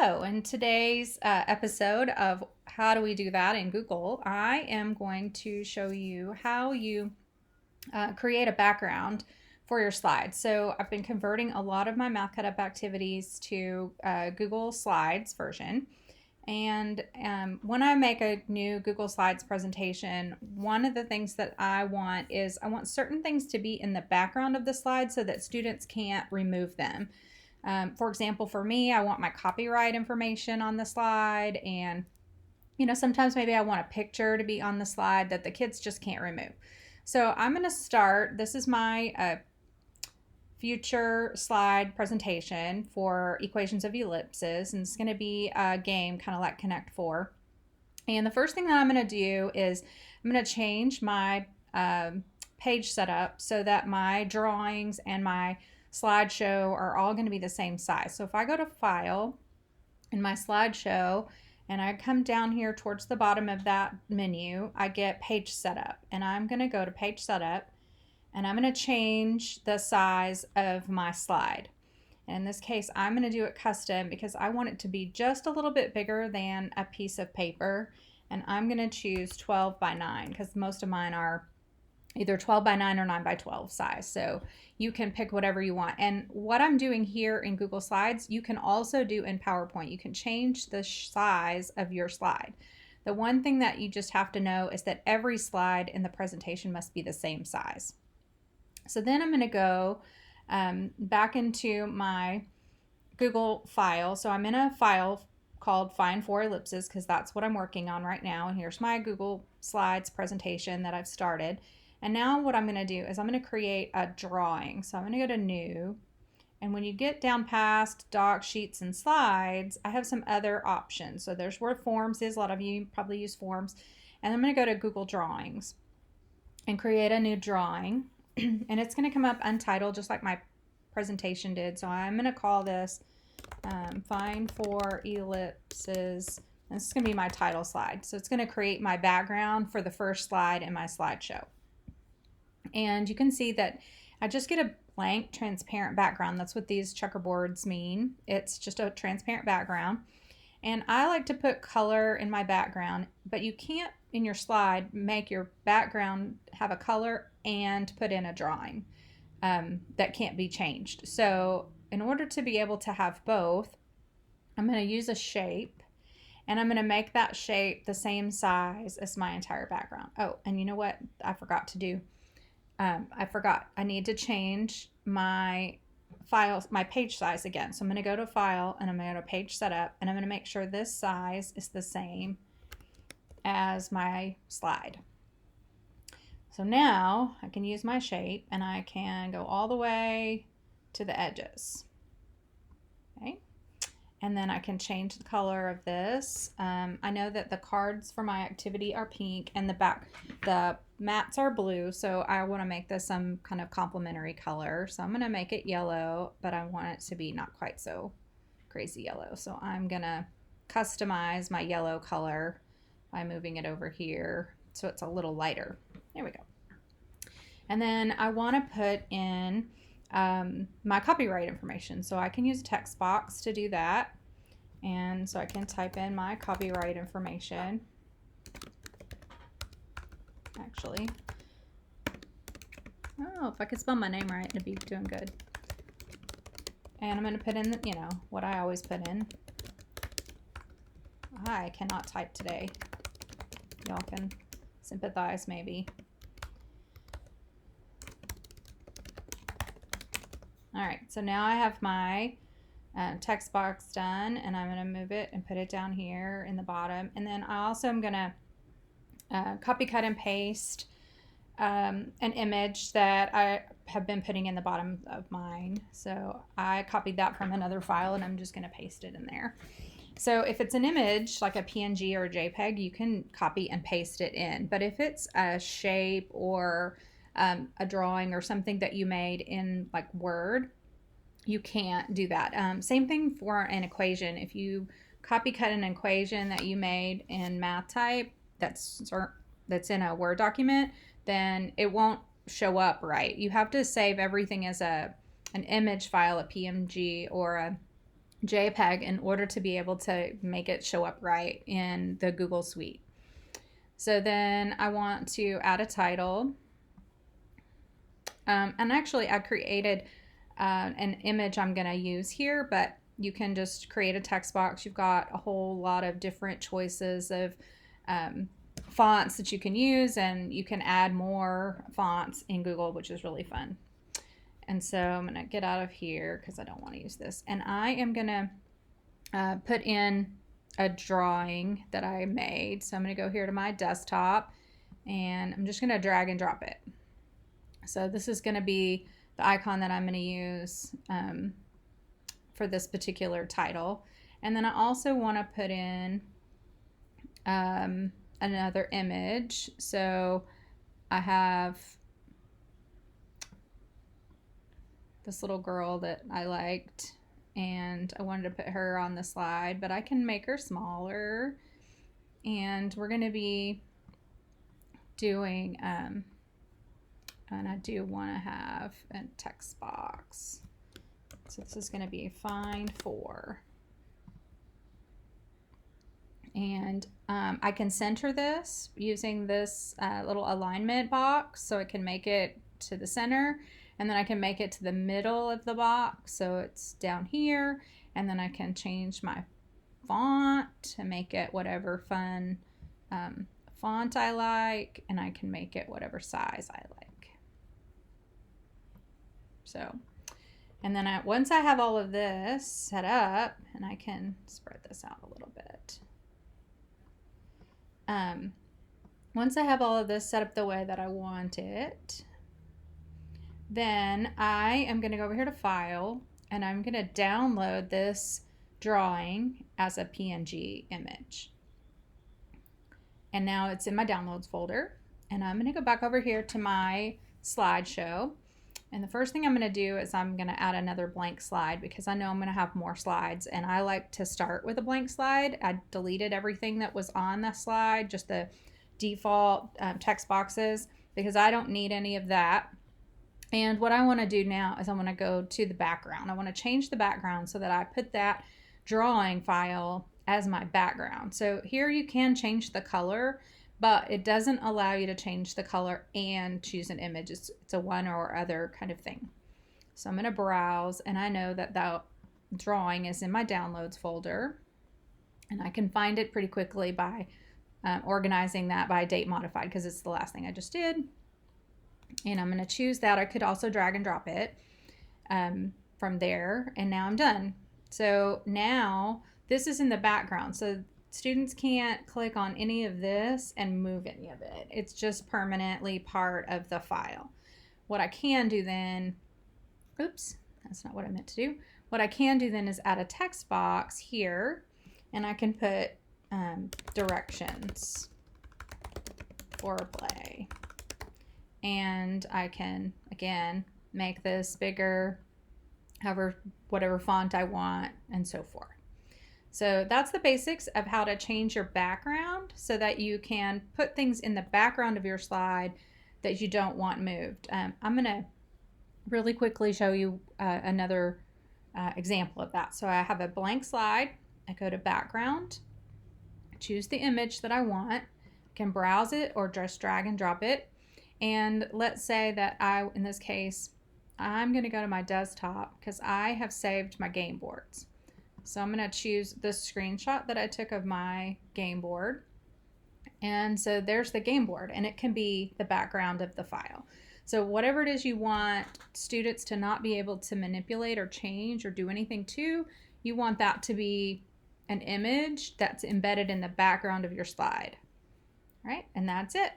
Hello, in today's episode of How Do We Do That in Google, I am going to show you how you create a background for your slides. So I've been converting a lot of my Math Cut Up activities to Google Slides version. And when I make a new Google Slides presentation, one of the things that I want is I want certain things to be in the background of the slide so that students can't remove them. For example, for me, I want my copyright information on the slide, and sometimes maybe I want a picture to be on the slide that the kids just can't remove. So I'm going to start. This is my future slide presentation for equations of ellipses, and it's going to be a game kind of like Connect 4. And the first thing that I'm going to do is I'm going to change my page setup so that my drawings and my slideshow are all going to be the same size. So if I go to File in my slideshow and I come down here towards the bottom of that menu, I get Page Setup, and I'm going to go to Page Setup and I'm going to change the size of my slide. And in this case, I'm going to do it custom because I want it to be just a little bit bigger than a piece of paper, and I'm going to choose 12 by 9 because most of mine are either 12 by 9 or 9 by 12 size. So you can pick whatever you want. And what I'm doing here in Google Slides, you can also do in PowerPoint. You can change the size of your slide. The one thing that you just have to know is that every slide in the presentation must be the same size. So then I'm going to go back into my Google file. So I'm in a file called Find 4 Ellipses because that's what I'm working on right now. And here's my Google Slides presentation that I've started. And now what I'm going to do is I'm going to create a drawing. So I'm going to go to New. And when you get down past Docs, Sheets, and Slides, I have some other options. So there's where Forms is. A lot of you probably use Forms. And I'm going to go to Google Drawings and create a new drawing. And it's going to come up untitled just like my presentation did. So I'm going to call this Find 4 Ellipses. And this is going to be my title slide. So it's going to create my background for the first slide in my slideshow. And you can see that I just get a blank transparent background. That's what these checkerboards mean. It's just a transparent background. And I like to put color in my background, but you can't in your slide make your background have a color and put in a drawing that can't be changed. So in order to be able to have both, I'm going to use a shape, and I'm going to make that shape the same size as my entire background. Oh, and you know what I forgot to do? I need to change my files, my page size again. So I'm going to go to File and I'm going to go to Page Setup, and I'm going to make sure this size is the same as my slide. So now I can use my shape and I can go all the way to the edges. Okay. And then I can change the color of this. I know that the cards for my activity are pink and the mats are blue, so I want to make this some kind of complementary color. So I'm going to make it yellow, but I want it to be not quite so crazy yellow. So I'm going to customize my yellow color by moving it over here so it's a little lighter. There we go. And then I want to put in my copyright information. So I can use a text box to do that. And so I can type in my copyright information. Actually, oh, if I could spell my name right, it'd be doing good. And I'm going to put in, what I always put in. I cannot type today. Y'all can sympathize maybe. All right, so now I have my text box done, and I'm going to move it and put it down here in the bottom. And then I also am going to copy, cut, and paste an image that I have been putting in the bottom of mine. So I copied that from another file, and I'm just going to paste it in there. So if it's an image like a PNG or a JPEG, you can copy and paste it in. But if it's a shape or a drawing or something that you made in like Word, you can't do that. Same thing for an equation. If you copy cut an equation that you made in math type that's in a Word document, then it won't show up right. You have to save everything as an image file, a PNG or a JPEG in order to be able to make it show up right in the Google Suite. So then I want to add a title. And actually I created an image I'm going to use here, but you can just create a text box. You've got a whole lot of different choices of fonts that you can use, and you can add more fonts in Google, which is really fun. And so I'm going to get out of here because I don't want to use this. And I am going to put in a drawing that I made. So I'm going to go here to my desktop, and I'm just going to drag and drop it. So this is going to be the icon that I'm going to use for this particular title. And then I also want to put in another image. So I have this little girl that I liked, and I wanted to put her on the slide, but I can make her smaller. And we're going to be doing, and I do want to have a text box. So this is going to be find for. And I can center this using this little alignment box, so it can make it to the center, and then I can make it to the middle of the box, so it's down here. And then I can change my font to make it whatever fun font I like, and I can make it whatever size I like. So, and then once I have all of this set up, and I can spread this out a little bit. Once I have all of this set up the way that I want it, then I am going to go over here to File, and I'm going to download this drawing as a PNG image. And now it's in my downloads folder, and I'm going to go back over here to my slideshow. And the first thing I'm going to do is I'm going to add another blank slide, because I know I'm going to have more slides, and I like to start with a blank slide. I deleted everything that was on the slide, just the default text boxes, because I don't need any of that. And what I want to do now is I want to go to the background. I want to change the background so that I put that drawing file as my background. So here you can change the color, but it doesn't allow you to change the color and choose an image. It's a one or other kind of thing. So I'm going to browse, and I know that that drawing is in my downloads folder, and I can find it pretty quickly by organizing that by date modified, because it's the last thing I just did. And I'm going to choose that. I could also drag and drop it from there, and now I'm done. So now this is in the background, so students can't click on any of this and move any of it. It's just permanently part of the file. What I can do then, oops, that's not what I meant to do. What I can do then is add a text box here, and I can put directions for play. And I can, again, make this bigger, whatever font I want, and so forth. So that's the basics of how to change your background so that you can put things in the background of your slide that you don't want moved. I'm going to really quickly show you another example of that. So I have a blank slide. I go to background, choose the image that I want, I can browse it or just drag and drop it. And let's say that in this case, I'm going to go to my desktop because I have saved my game boards. So I'm going to choose this screenshot that I took of my game board. And so there's the game board, and it can be the background of the file. So whatever it is you want students to not be able to manipulate or change or do anything to, you want that to be an image that's embedded in the background of your slide. All right, and that's it.